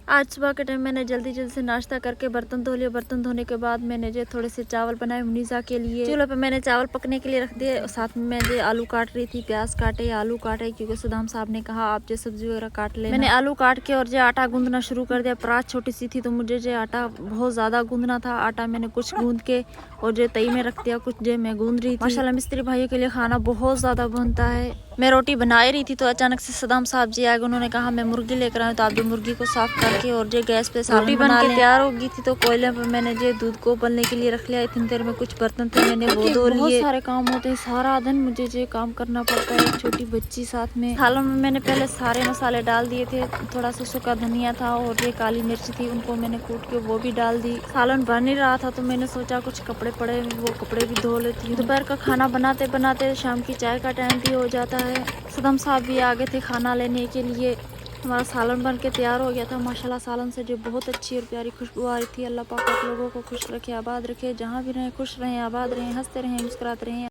आज सुबह के टाइम मैंने जल्दी से नाश्ता करके बर्तन धो लिए। बर्तन धोने के बाद मैंने जो थोड़े से चावल बनाए मुनीसा के लिए। चूल्हे पे मैंने चावल पकने के लिए रख दिए। साथ में मैं जो आलू काट रही थी, प्याज काटे आलू काटे, क्योंकि सुदाम साहब ने कहा आप जो सब्जी वगैरह काट ले। मैंने आलू काट के और जो आटा गूंदना शुरू कर दिया। परात छोटी सी थी तो मुझे जो आटा बहुत ज्यादा गूंदना था। आटा मैंने कुछ गूंद के और जो तई में रख दिया, कुछ जो मैं गूंद रही थी। माशाल्लाह मिस्त्री भाइयों के लिए खाना बहुत ज्यादा बनता है। मैं रोटी बना ही रही थी तो अचानक से सदाम साहब जी आ गए। उन्होंने कहा मैं मुर्गी लेकर आऊँ, तो आप भी मुर्गी को साफ करके और जो गैस पे रोटी बन के तैयार हो गई थी। तो कोयले पे मैंने जो दूध को उबलने के लिए रख लिया। इतनी देर में कुछ बर्तन थे मैंने वो धो लिए। बहुत सारे काम होते हैं, सारा दिन मुझे जो काम करना पड़ता है। एक छोटी बच्ची साथ में। सालन में मैंने पहले सारे मसाले डाल दिए थे। थोड़ा सा सूखा धनिया था और ये काली मिर्च थी, उनको मैंने कूट के वो भी डाल दी। सालन बन ही रहा था तो मैंने सोचा कुछ कपड़े पड़े वो कपड़े भी धो लेती हूँ। दोपहर का खाना बनाते बनाते शाम की चाय का टाइम भी हो जाता है। सदम साहब भी आ गए थे खाना लेने के लिए। हमारा सालन बन के तैयार हो गया था। माशाल्लाह सालन से जो बहुत अच्छी और प्यारी खुशबू आ रही थी। अल्लाह पाक आप लोगों को खुश रखे, आबाद रखे, जहाँ भी रहें खुश रहें, आबाद रहें, हंसते रहें, मुस्कुराते रहें।